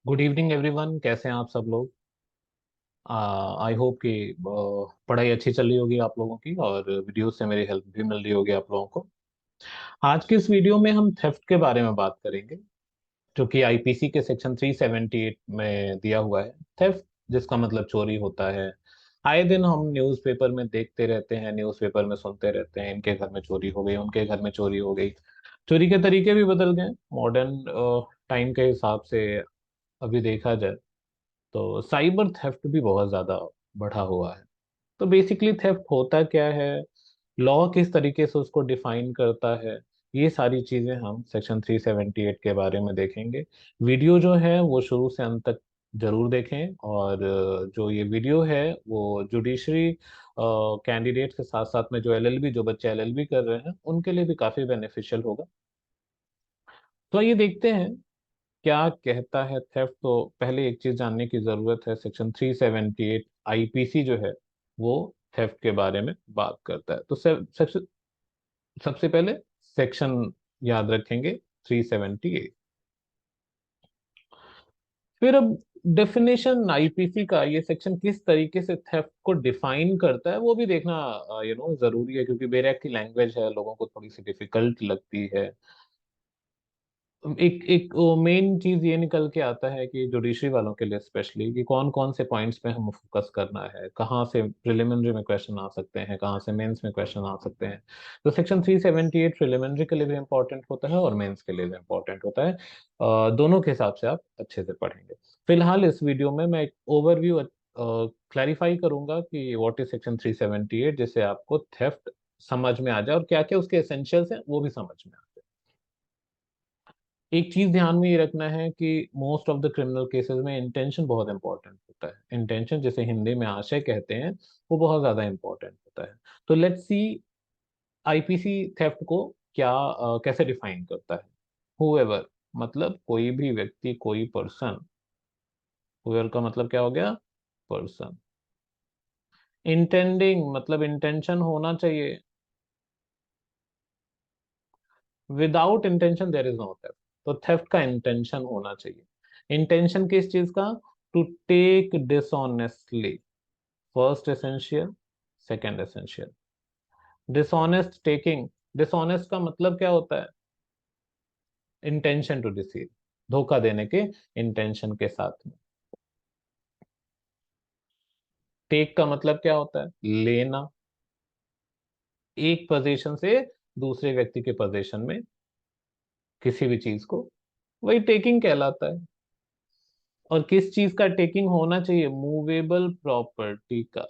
Good evening everyone, कैसे हैं आप सब लोग। आई होप कि पढ़ाई अच्छी चल रही होगी आप लोगों की और वीडियो से मेरी हेल्प भी मिल रही होगी आप लोगों को। आज की इस वीडियो में हम थेफ्ट के बारे में बात करेंगे, जो कि आईपीसी के सेक्शन 378 में दिया हुआ है। थेफ्ट जिसका मतलब चोरी होता है। आए दिन हम न्यूज़पेपर में देखते रहते हैं, न्यूज़पेपर में सुनते रहते हैं, इनके घर में चोरी हो गई, उनके घर में चोरी हो गई। चोरी के तरीके भी बदल गए मॉडर्न टाइम के हिसाब से। अभी देखा जाए तो साइबर थेफ्ट भी बहुत ज्यादा बढ़ा हुआ है। तो बेसिकली थेफ्ट होता क्या है, लॉ किस तरीके से उसको डिफाइन करता है, ये सारी चीजें हम सेक्शन 378 के बारे में देखेंगे। वीडियो जो है वो शुरू से अंत तक जरूर देखें, और जो ये वीडियो है वो जुडिशरी कैंडिडेट के साथ साथ में जो एलएलबी, जो बच्चे एलएलबी कर रहे हैं, उनके लिए भी काफी बेनिफिशियल होगा। तो ये देखते हैं क्या कहता है थेफ्ट। तो पहले एक चीज जानने की जरूरत है, सेक्शन 378 आईपीसी जो है वो थेफ्ट के बारे में बात करता है। तो सबसे पहले सेक्शन याद रखेंगे, 378। फिर अब डेफिनेशन आईपीसी का, ये सेक्शन किस तरीके से थेफ्ट को डिफाइन करता है वो भी देखना जरूरी है, क्योंकि बेरैक की लैंग्वेज है, लोगों को थोड़ी सी डिफिकल्ट लगती है। एक एक मेन चीज ये निकल के आता है कि जुडिशरी वालों के लिए स्पेशली, कि कौन कौन से पॉइंट्स पे हम फोकस करना है, कहाँ से प्रिलिमिनरी में क्वेश्चन आ सकते हैं, कहाँ से मेंस में क्वेश्चन आ सकते हैं। तो सेक्शन 378 प्रिलिमिनरी के लिए भी इम्पोर्टेंट होता है और मेंस के लिए भी इम्पोर्टेंट होता है। दोनों के हिसाब से आप अच्छे से पढ़ेंगे। फिलहाल इस वीडियो में मैं एक ओवरव्यू क्लैरिफाई करूंगा कि व्हाट इज सेक्शन 378, जिससे आपको थेफ्ट समझ में आ जाए और क्या क्या उसके एसेंशियल्स हैं वो भी समझ में आ जाए। एक चीज ध्यान में ये रखना है कि most of the criminal cases में इंटेंशन बहुत इंपॉर्टेंट होता है। इंटेंशन, जिसे हिंदी में आशय कहते हैं, वो बहुत ज्यादा इंपॉर्टेंट होता है। तो लेट्स सी आईपीसी थेफ्ट को कैसे डिफाइन करता है। हुएवर मतलब कोई भी व्यक्ति, कोई पर्सन। हुएवर का मतलब क्या हो गया? पर्सन। इंटेंडिंग मतलब इंटेंशन होना चाहिए। Without intention there is no theft. तो थेफ्ट का इंटेंशन होना चाहिए। इंटेंशन किस चीज का? To take dishonestly, first essential, second essential. Dishonest taking, dishonest का मतलब क्या होता है? इंटेंशन टू डिसीव, धोखा देने के इंटेंशन के साथ में। टेक का मतलब क्या होता है? लेना, एक पोजीशन से दूसरे व्यक्ति के पोजीशन में किसी भी चीज को, वही टेकिंग कहलाता है। और किस चीज का टेकिंग होना चाहिए? मूवेबल प्रॉपर्टी का।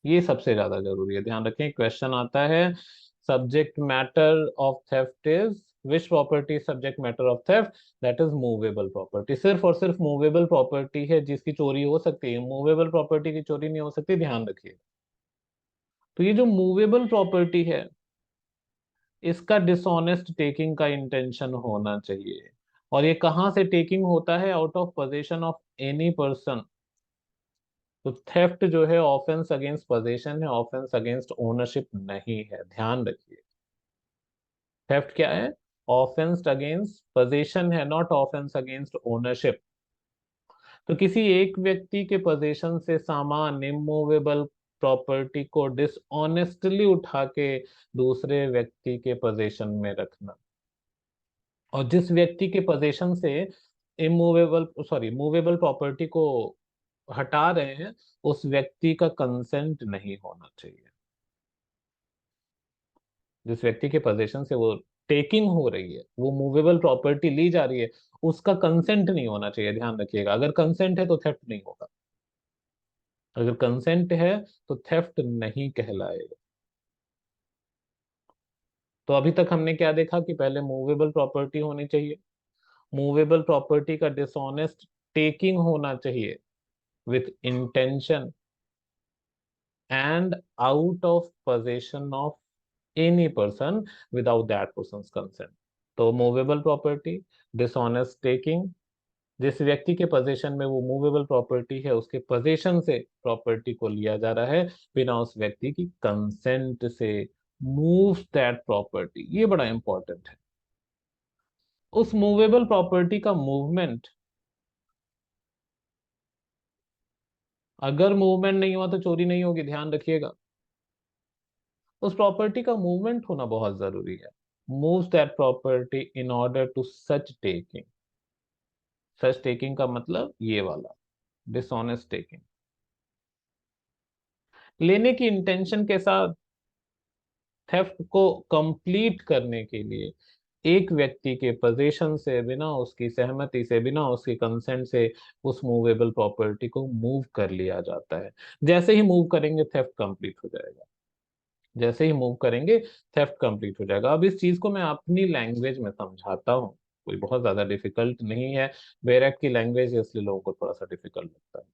ये सबसे ज्यादा जरूरी है, ध्यान रखें। क्वेश्चन आता है, subject matter of theft is which property, subject matter of theft, that is movable property. सिर्फ और सिर्फ मूवेबल प्रॉपर्टी है जिसकी चोरी हो सकती है, मूवेबल प्रॉपर्टी की चोरी नहीं हो सकती, ध्यान रखिए। तो ये जो मूवेबल प्रॉपर्टी है, इसका डिसऑनेस्ट टेकिंग का इंटेंशन होना चाहिए। और ये कहाँ से टेकिंग होता है? Out of possession of any person. तो थेफ्ट जो है ऑफेंस अगेंस्ट पोजेशन है, ऑफेंस अगेंस्ट ओनरशिप नहीं है, ध्यान रखिए। थेफ्ट क्या है? ऑफेंस अगेंस्ट पोजेशन है, नॉट ऑफेंस अगेंस्ट ओनरशिप। तो किसी एक व्यक्ति के पोजेशन से सामान, इमूवेबल प्रॉपर्टी को डिसऑनेस्टली उठा के दूसरे व्यक्ति के पोजेशन में रखना। और जिस व्यक्ति के पोजेशन से मूवेबल प्रॉपर्टी को हटा रहे हैं, उस व्यक्ति का कंसेंट नहीं होना चाहिए। जिस व्यक्ति के पोजीशन से वो टेकिंग हो रही है, वो मूवेबल प्रॉपर्टी ली जा रही है, उसका कंसेंट नहीं होना चाहिए, ध्यान रखिएगा। अगर कंसेंट है तो थेफ्ट नहीं होगा, अगर कंसेंट है तो थेफ्ट नहीं कहलाएगा। तो अभी तक हमने क्या देखा कि पहले मूवेबल प्रॉपर्टी होनी चाहिए, मूवेबल प्रॉपर्टी का डिसऑनेस्ट टेकिंग होना चाहिए with intention and out of possession of any person without that person's consent। तो मूवेबल प्रॉपर्टी, डिसऑनेस्ट टेकिंग, जिस व्यक्ति के पोजीशन में वो मूवेबल प्रॉपर्टी है, उसके पोजीशन से प्रॉपर्टी को लिया जा रहा है बिना उस व्यक्ति की कंसेंट से। मूव दैट प्रॉपर्टी, ये बड़ा इंपॉर्टेंट है। उस मूवेबल प्रॉपर्टी का मूवमेंट अगर मूवमेंट नहीं हुआ तो चोरी नहीं होगी, ध्यान रखिएगा। उस प्रॉपर्टी का मूवमेंट होना बहुत जरूरी है। Moves that property in order to such taking. Such taking का मतलब ये वाला, डिसऑनेस्ट टेकिंग। लेने की इंटेंशन के साथ थेफ्ट को कंप्लीट करने के लिए एक व्यक्ति के पोजीशन से, बिना उसकी सहमति से, बिना उसके कंसेंट से, उस मूवेबल प्रॉपर्टी को मूव कर लिया जाता है। जैसे ही मूव करेंगे थेफ्ट कंप्लीट हो जाएगा। जैसे ही मूव करेंगे थेफ्ट कंप्लीट हो जाएगा। अब इस चीज को मैं अपनी लैंग्वेज में समझाता हूँ, कोई बहुत ज्यादा डिफिकल्ट नहीं है। बेरेक की लैंग्वेज है इसलिए लोगों को थोड़ा सा डिफिकल्ट लगता है।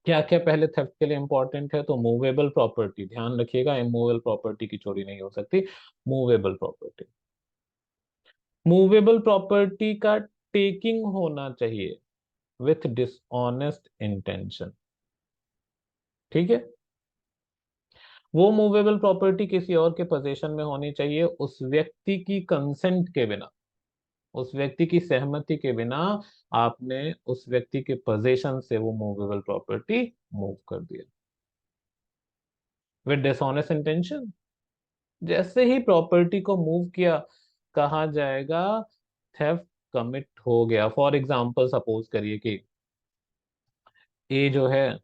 क्या क्या पहले थेफ्ट के लिए इंपॉर्टेंट है, तो मूवेबल प्रॉपर्टी, ध्यान रखिएगा, इमूवेबल प्रॉपर्टी की चोरी नहीं हो सकती। मूवेबल प्रॉपर्टी, मूवेबल प्रॉपर्टी का टेकिंग होना चाहिए विथ डिसऑनेस्ट इंटेंशन। ठीक है। वो मूवेबल प्रॉपर्टी किसी और के पोजीशन में होनी चाहिए उस व्यक्ति की कंसेंट के बिना, उस व्यक्ति की सहमति के बिना। आपने उस व्यक्ति के पोजीशन से वो मूवेबल प्रॉपर्टी मूव कर दिया विद डिसऑनेस्ट इंटेंशन। जैसे ही प्रॉपर्टी को मूव किया, कहा जाएगा थेफ्ट कमिट हो गया। फॉर एग्जांपल सपोज करिए कि ए जो है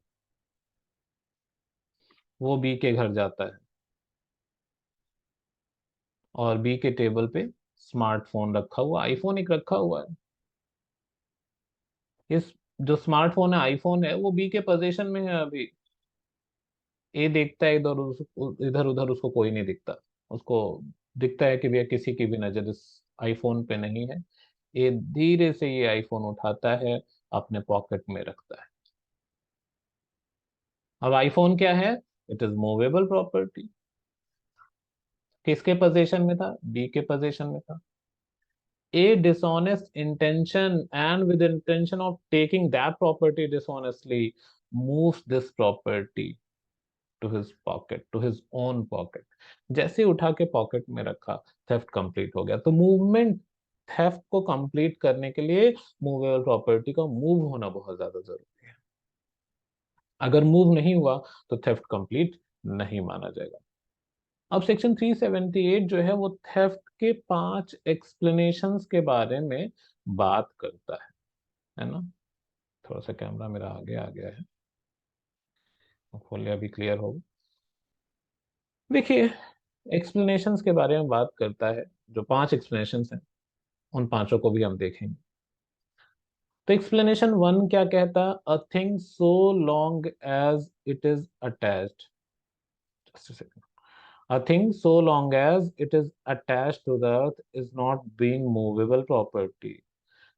वो बी के घर जाता है और बी के टेबल पे स्मार्टफोन रखा हुआ, आईफोन एक रखा हुआ है। इस जो स्मार्टफोन है, आईफोन है, वो बी के पोजीशन में है अभी। ए देखता है इधर, इधर उधर उसको कोई नहीं दिखता। उसको दिखता है कि भैया किसी की भी नजर इस आईफोन पे नहीं है। ये धीरे से ये आईफोन उठाता है, अपने पॉकेट में रखता है। अब आईफोन क्या है? It is movable property. किसके पोजीशन में था? बी के पोजीशन में था। A dishonest intention and with the intention of taking that property dishonestly moves this property to his pocket, to his own pocket. जैसे ही उठा के पॉकेट में रखा, थेफ्ट कंप्लीट हो गया। तो मूवमेंट, थेफ्ट को कंप्लीट करने के लिए मूवेबल प्रॉपर्टी का मूव होना बहुत ज्यादा जरूरी है। अगर मूव नहीं हुआ तो थेफ्ट कंप्लीट नहीं माना जाएगा। अब सेक्शन 378 जो है वो थेफ्ट के 5 एक्सप्लेनेशंस के बारे में बात करता है ना। थोड़ा सा कैमरा मेरा आगे आ गया है, खोलिए अभी क्लियर होगा। देखिए, एक्सप्लेनेशंस के बारे में बात करता है। जो 5 एक्सप्लेनेशंस हैं उन पांचों को भी हम देखेंगे। तो एक्सप्लेनेशन 1 क्या कहता है? A thing so long as it is attached, a thing so long as it is attached to the earth is not being movable property,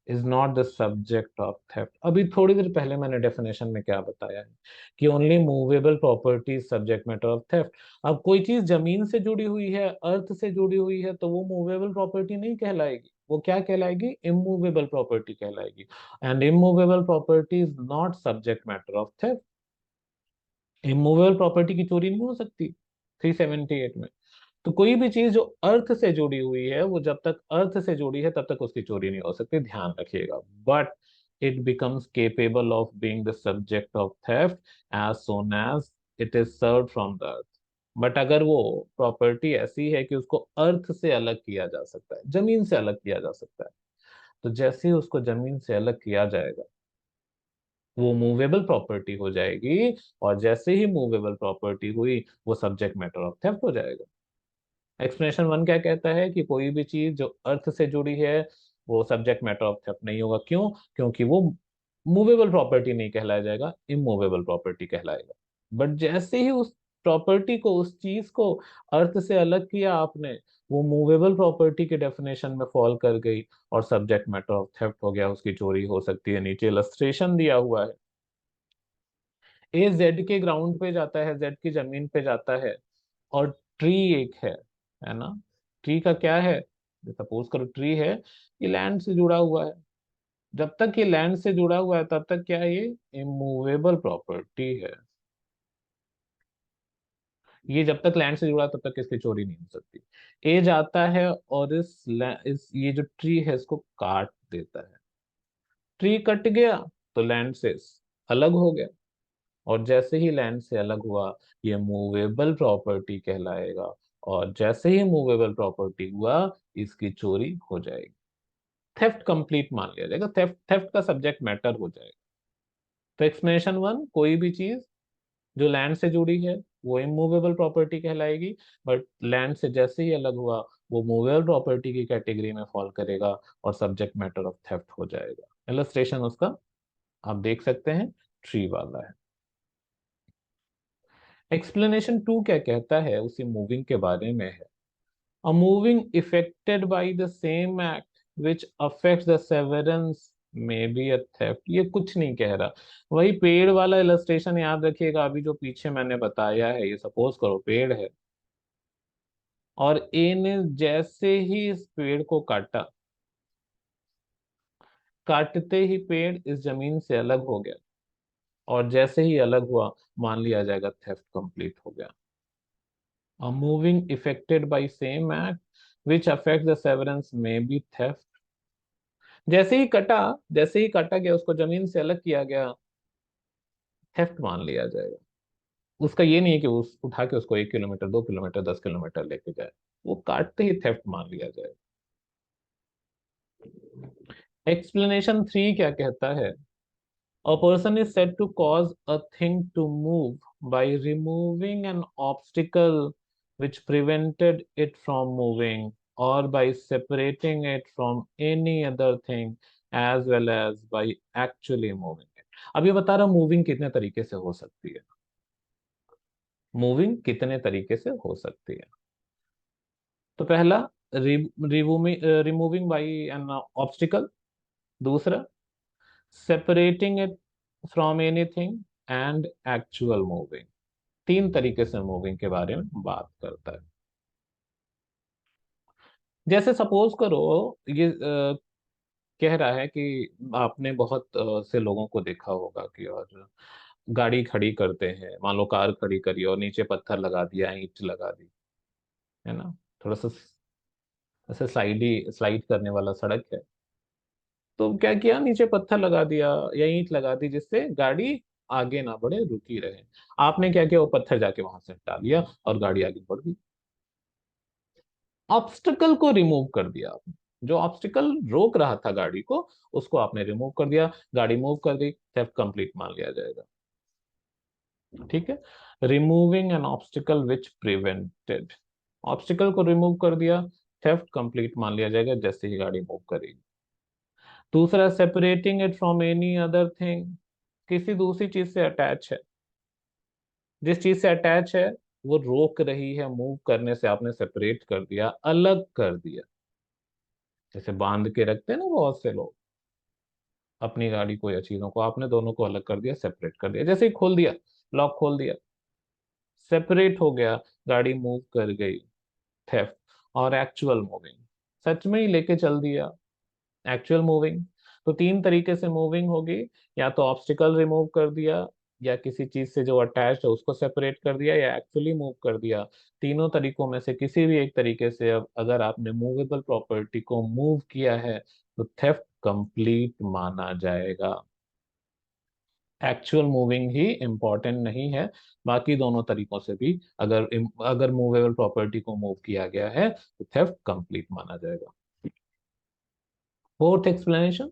is not the subject of theft। अभी थोड़ी देर पहले मैंने definition में क्या बताया है कि only movable property is subject matter of theft. अब कोई चीज जमीन से जुड़ी हुई है, अर्थ से जुड़ी हुई है, तो वो मूवेबल प्रॉपर्टी नहीं कहलाएगी। वो क्या कहलाएगी? इमूवेबल प्रॉपर्टी कहलाएगी। And immovable property is not subject matter of theft. Immovable property की चोरी नहीं हो सकती 378 में। तो कोई भी चीज जो अर्थ से जुड़ी हुई है, वो जब तक अर्थ से जुड़ी है तब तक उसकी चोरी नहीं हो सकती, ध्यान रखिएगा। But it becomes capable of being the subject of theft as soon as it is severed from the earth. But अगर वो प्रॉपर्टी ऐसी है कि उसको अर्थ से अलग किया जा सकता है, जमीन से अलग किया जा सकता है, तो जैसे ही उसको जमीन से अलग किया जाएगा वो मूवेबल प्रॉपर्टी हो जाएगी। और जैसे ही मूवेबल प्रॉपर्टी हुई वो सब्जेक्ट मैटर ऑफ थेफ्ट हो जाएगा। एक्सप्लेनेशन 1 क्या कहता है कि कोई भी चीज जो अर्थ से जुड़ी है वो सब्जेक्ट मैटर ऑफ थेफ्ट नहीं होगा। क्यों? क्योंकि वो मूवेबल प्रॉपर्टी नहीं कहलाया जाएगा, इमूवेबल प्रॉपर्टी कहलाएगा। बट जैसे ही उस प्रॉपर्टी को, उस चीज को अर्थ से अलग किया आपने, वो मूवेबल प्रॉपर्टी के डेफिनेशन में फॉल कर गई और सब्जेक्ट मैटर ऑफ थेफ्ट हो गया, उसकी चोरी हो सकती है। नीचे इलस्ट्रेशन दिया हुआ है। ए जेड के ग्राउंड पे जाता है, जेड की जमीन पे जाता है, और ट्री एक है ना। ट्री का क्या है? सपोज करो ट्री है, ये लैंड से जुड़ा हुआ है। जब तक ये लैंड से जुड़ा हुआ है तब तक क्या है? ये इमूवेबल प्रॉपर्टी है। ये जब तक लैंड से जुड़ा है, तब तक इसकी चोरी नहीं हो सकती। ए जाता है और इस ये जो ट्री है इसको काट देता है। ट्री कट गया तो लैंड से अलग हो गया। और जैसे ही लैंड से अलग हुआ ये मूवेबल प्रॉपर्टी कहलाएगा, और जैसे ही मूवेबल प्रॉपर्टी हुआ इसकी चोरी हो जाएगी, थेफ्ट कंप्लीट मान लिया जाएगा, थेफ्ट थेफ्ट का सब्जेक्ट मैटर हो जाएगा। तो एक्सप्लेनेशन वन, कोई भी चीज जो लैंड से जुड़ी है वो इमूवेबल प्रॉपर्टी कहलाएगी, बट लैंड से जैसे ही अलग हुआ वो मूवेबल प्रॉपर्टी की कैटेगरी में फॉल करेगा और सब्जेक्ट मैटर ऑफ थेफ्ट हो जाएगा। इलस्ट्रेशन उसका आप देख सकते हैं, ट्री वाला है। एक्सप्लेनेशन टू क्या कहता है, उसी मूविंग के बारे में है। A moving affected by the same act which affects the severance may be a theft. ये कुछ नहीं कह रहा। वही पेड़ वाला इलस्ट्रेशन याद रखिएगा, अभी जो पीछे मैंने बताया है, ये सपोज करो पेड़ है और ए ने जैसे ही इस पेड़ को काटा, काटते ही पेड़ इस जमीन से अलग हो गया, और जैसे ही अलग हुआ मान लिया जाएगा थेफ्ट कंप्लीट हो गया। A moving affected by same act which affects the severance may be theft। जैसे ही कटा, जैसे ही काटा गया, उसको जमीन से अलग किया गया, थेफ्ट मान लिया जाएगा। उसका ये नहीं है कि उस उठा के उसको 1 किलोमीटर, 2 किलोमीटर, 10 किलोमीटर लेके जाए, वो काटते ही थेफ्ट मान लिया जाएगा। एक्सप्लेनेशन थ्री क्या कहता है, a person is said to cause a thing to move by removing an obstacle which prevented it from moving, or by separating it from any other thing, as well as by actually moving it। अब ये बता रहा moving कितने तरीके से हो सकती है, मूविंग कितने तरीके से हो सकती है। तो पहला, रिमूविंग बाई एन ऑब्स्टिकल। दूसरा, separating it from anything, and actual moving. तीन तरीके से मूविंग के बारे में बात करता है। जैसे सपोज करो, ये कह रहा है कि आपने बहुत से लोगों को देखा होगा कि और गाड़ी खड़ी करते हैं, मान लो कार खड़ी करी और नीचे पत्थर लगा दिया, ईंट लगा दी, है ना, थोड़ा सा ऐसे स्लाइड करने वाला सड़क है, तो क्या किया, नीचे पत्थर लगा दिया या ईंट लगा दी जिससे गाड़ी आगे ना बढ़े, रुकी रहे। आपने क्या किया, वो पत्थर जाके वहां से हटा लिया और गाड़ी आगे बढ़ गई। ऑब्स्टिकल को रिमूव कर दिया आपने, जो ऑब्स्टिकल रोक रहा था गाड़ी को, उसको आपने रिमूव कर दिया, गाड़ी मूव कर दी, थेफ्ट कंप्लीट मान लिया जाएगा। ठीक है, removing an obstacle which prevented, obstacle को रिमूव कर दिया, थेफ्ट कंप्लीट मान लिया जाएगा जैसे ही गाड़ी मूव करेगी। दूसरा, separating it from any other thing, किसी दूसरी चीज से अटैच है, जिस चीज से अटैच है वो रोक रही है मूव करने से, आपने सेपरेट कर दिया, अलग कर दिया। जैसे बांध के रखते हैं ना बहुत से लोग अपनी गाड़ी को या चीजों को, आपने दोनों को अलग कर दिया, सेपरेट कर दिया, जैसे ही खोल दिया, लॉक खोल दिया, सेपरेट हो गया, गाड़ी मूव कर गई, थेफ्ट। और एक्चुअल मूविंग, सच में ही लेके चल दिया, एक्चुअल मूविंग। तो तीन तरीके से मूविंग होगी, या तो ऑब्स्टिकल रिमूव कर दिया, या किसी चीज से जो अटैच है उसको सेपरेट कर दिया, या एक्चुअली मूव कर दिया। तीनों तरीकों में से किसी भी एक तरीके से अब अगर आपने मूवेबल प्रॉपर्टी को मूव किया है तो थेफ्ट कंप्लीट माना जाएगा। एक्चुअल मूविंग ही इंपॉर्टेंट नहीं है, बाकी दोनों तरीकों से भी अगर अगर मूवेबल प्रॉपर्टी को मूव किया गया है तो थेफ्ट कंप्लीट माना जाएगा। Fourth explanation,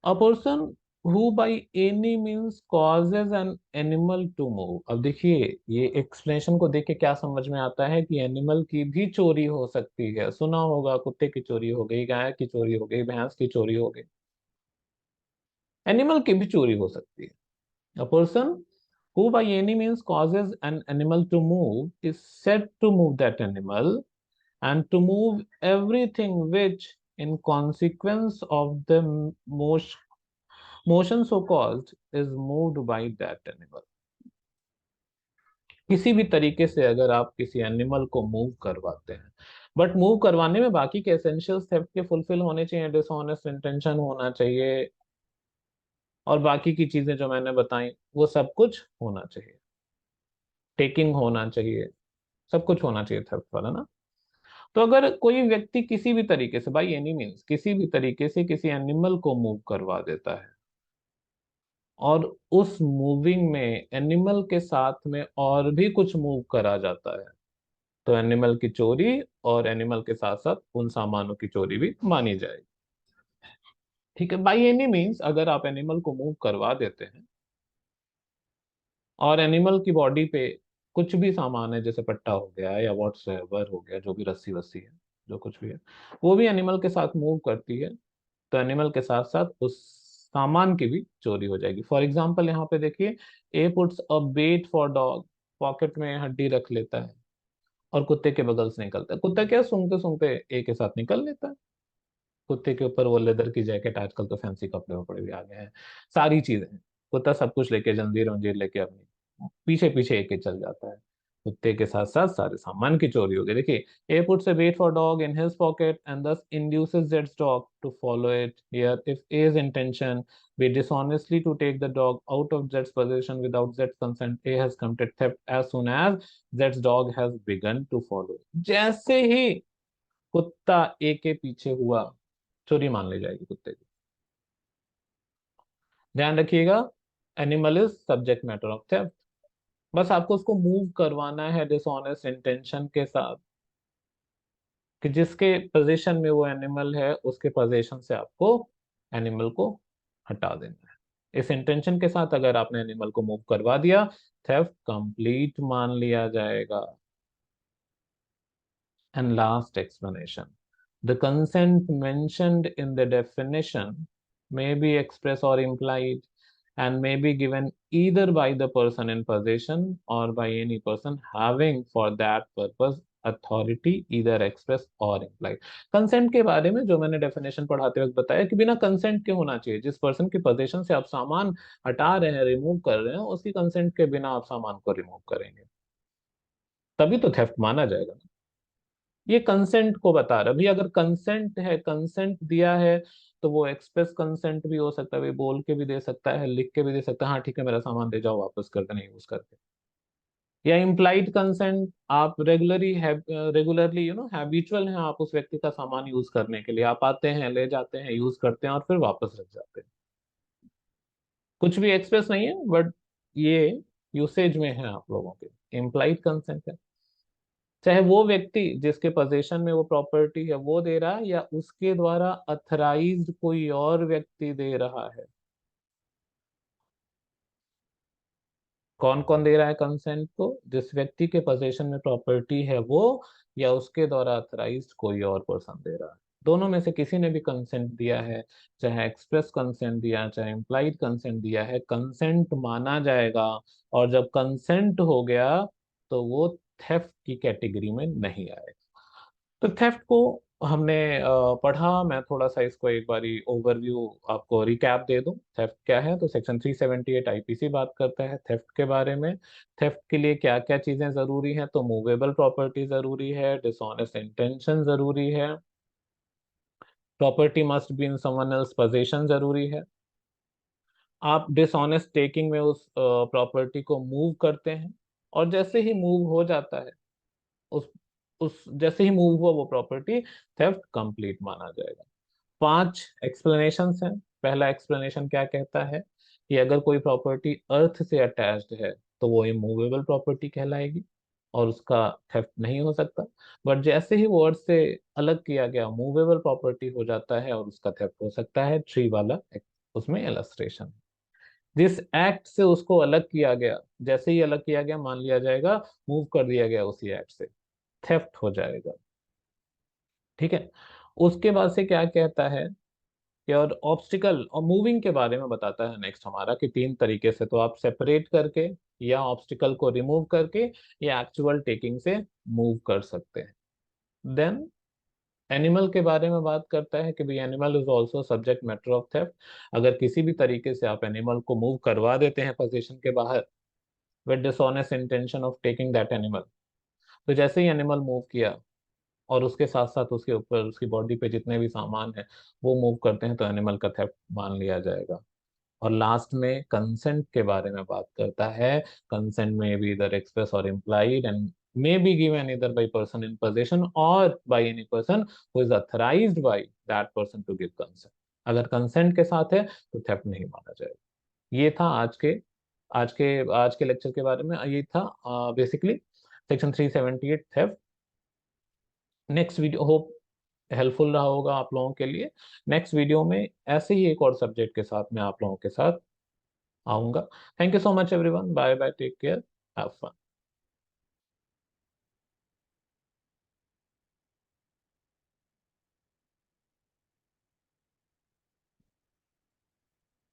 a person who by any means causes an animal to move। अब देखिए, ये एक्सप्लेनेशन को देख के क्या समझ में आता है कि एनिमल की भी चोरी हो सकती है। सुना होगा कुत्ते की चोरी हो गई, गाय की चोरी हो गई, भैंस की चोरी हो गई, एनिमल की भी चोरी हो सकती है। A person who by any means causes an animal to move is said to move that animal, and to move everything which in consequence of the motion so caused is moved by that animal। किसी भी तरीके से अगर आप किसी animal को move करवाते हैं, बट मूव करवाने में बाकी के एसेंशियल्स थेफ्ट के फुलफिल होने चाहिए, डिसऑनेस्ट इंटेंशन होना चाहिए, और बाकी की चीजें जो मैंने बताई वो सब कुछ होना चाहिए, टेकिंग होना चाहिए, सब कुछ होना चाहिए थेफ्ट वाला ना। तो अगर कोई व्यक्ति किसी भी तरीके से, बाई एनी मीन्स किसी भी तरीके से किसी एनिमल को मूव करवा देता है, और उस मूविंग में एनिमल के साथ में और भी कुछ मूव करा जाता है, तो एनिमल की चोरी और एनिमल के साथ साथ उन सामानों की चोरी भी मानी जाएगी। ठीक है, बाई एनी मीन्स अगर आप एनिमल को मूव करवा देते हैं और एनिमल की बॉडी पे कुछ भी सामान है, जैसे पट्टा हो गया या व्हाट्सएवर हो गया, जो भी रस्सी वस्सी है, जो कुछ भी है, वो भी एनिमल के साथ मूव करती है, तो एनिमल के साथ साथ उस सामान की भी चोरी हो जाएगी। फॉर एग्जाम्पल यहाँ पे देखिए, A puts a bet for dog, pocket में हड्डी रख लेता है और कुत्ते के बगल से निकलता है। कुत्ता क्या, सूंघते सूंघते ए के साथ निकल लेता है। कुत्ते के ऊपर वो लेदर की जैकेट, आजकल तो फैंसी कपड़े वपड़े भी आ गए हैं, सारी चीजें हैं। कुत्ता सब कुछ लेके, जंजीर वंजीर लेके अपनी पीछे पीछे एक चल जाता है। कुत्ते के साथ साथ सारे सामान की चोरी हो गई। देखिए, A puts a bait for dog in his pocket and thus induces Z's dog to follow it. Here, if A's intention be dishonestly to take the dog out of Z's possession without Z's consent, A has committed theft as soon as Z's dog has begun to follow it. जैसे ही कुत्ता ए के पीछे हुआ, चोरी मान ली जाएगी कुत्ते की। ध्यान रखिएगा, animal is subject matter of theft. बस आपको उसको मूव करवाना है डिसऑनेस्ट इंटेंशन के साथ, कि जिसके पोजीशन में वो एनिमल है उसके पोजीशन से आपको एनिमल को हटा देना है। इस इंटेंशन के साथ अगर आपने एनिमल को मूव करवा दिया, थेफ्ट कंप्लीट मान लिया जाएगा। And last explanation. The consent mentioned in the definition may be express or implied and may be given either by the person in possession or by any person having for that purpose authority, either express or implied. Consent के बारे में जो मैंने definition पढ़ाते वक्त बताया कि बिना कंसेंट के होना चाहिए। जिस पर्सन की पोजीशन से आप सामान हटा रहे हैं, रिमूव कर रहे हैं, उसकी कंसेंट के बिना आप सामान को रिमूव करेंगे, तभी तो थेफ्ट माना जाएगा। ये कंसेंट को बता रहा है भैया। अगर कंसेंट है, कंसेंट दिया है, तो वो एक्सप्रेस कंसेंट भी हो सकता है, भाई बोल के भी दे सकता है, लिख के भी दे सकता है, हाँ ठीक है मेरा सामान दे जाओ, वापस कर देना यूज करके। या इम्प्लाइड कंसेंट, आप रेगुलरली हैबिचुअल हैं आप उस व्यक्ति का सामान यूज करने के लिए, आप आते हैं, ले जाते हैं, यूज करते हैं और फिर वापस रख जाते हैं। कुछ भी एक्सप्रेस नहीं है, बट ये यूसेज में है आप लोगों के, इम्प्लाइड कंसेंट है। चाहे वो व्यक्ति जिसके पोजीशन में वो प्रॉपर्टी है वो दे रहा है, या उसके द्वारा अथराइज्ड कोई और व्यक्ति दे रहा है। कौन कौन दे रहा है कंसेंट को? जिस व्यक्ति के पोजीशन में प्रॉपर्टी है वो, या उसके द्वारा अथराइज्ड कोई और पर्सन दे रहा है। दोनों में से किसी ने भी कंसेंट दिया है, चाहे एक्सप्रेस कंसेंट दिया, चाहे इम्प्लाइड कंसेंट दिया है, कंसेंट माना जाएगा। और जब कंसेंट हो गया तो वो थेफ्ट की कैटेगरी में नहीं आएगा। तो थेफ्ट को हमने पढ़ा। मैं थोड़ा सा इसको एक बारी ओवरव्यू आपको रिकैप दे दूं। थेफ्ट क्या है, तो सेक्शन 378 आईपीसी बात करता है थेफ्ट के बारे में। थेफ्ट के लिए क्या क्या चीजें जरूरी हैं, तो मूवेबल प्रॉपर्टी जरूरी है, डिसऑनेस्ट इंटेंशन जरूरी है, property must be in someone else position जरूरी है, आप डिसऑनेस्ट टेकिंग में उस प्रॉपर्टी को मूव करते हैं, और जैसे ही मूव हो जाता है, उस जैसे ही मूव हुआ वो प्रॉपर्टी, थेफ्ट कंप्लीट माना जाएगा। 5 एक्सप्लेनेशंस हैं। पहला एक्सप्लेनेशन क्या कहता है कि अगर कोई प्रॉपर्टी अर्थ से अटैच्ड है तो वो इमूवेबल प्रॉपर्टी कहलाएगी और उसका थेफ्ट नहीं हो सकता। बट जैसे ही वो अर्थ से अलग किया गया, मूवेबल प्रॉपर्टी हो जाता है और उसका थेफ्ट हो सकता है। ट्री वाला उसमें इलस्ट्रेशन, जिस एक्ट से उसको अलग किया गया, जैसे ही अलग किया गया मान लिया जाएगा मूव कर दिया गया उसी एक्ट से, थेफ्ट हो जाएगा। ठीक है, उसके बाद से क्या कहता है कि और ऑब्स्टिकल और मूविंग के बारे में बताता है नेक्स्ट हमारा, कि 3 तरीके से तो आप सेपरेट करके, या ऑब्स्टिकल को रिमूव करके, या एक्चुअल टेकिंग से मूव कर सकते हैं। देन एनिमल के बारे में बात करता है कि भाई animal is also subject matter of theft. अगर किसी भी तरीके से आप एनिमल को मूव करवा देते हैं पोजीशन के बाहर with dishonest intention of taking that animal, तो जैसे ही एनिमल मूव किया और उसके साथ साथ उसके ऊपर उसकी बॉडी पे जितने भी सामान है वो मूव करते हैं, तो एनिमल का थेफ्ट मान लिया जाएगा। और लास्ट में कंसेंट के बारे में बात करता है। कंसेंट में भी इधर एक्सप्रेस और implied and may be given either by person in possession or by any person who is authorized by that person to give consent। अगर कंसेंट के साथ है तो थेफ्ट नहीं माना जाएगा। ये था आज के लेक्चर के बारे में, ये था basically section 378 theft. Next video hope helpful रहा होगा आप लोगों के लिए। नेक्स्ट वीडियो में ऐसे ही एक और सब्जेक्ट के साथ मैं आप लोगों के साथ आऊंगा। Thank you so much everyone, bye bye, take care, have fun.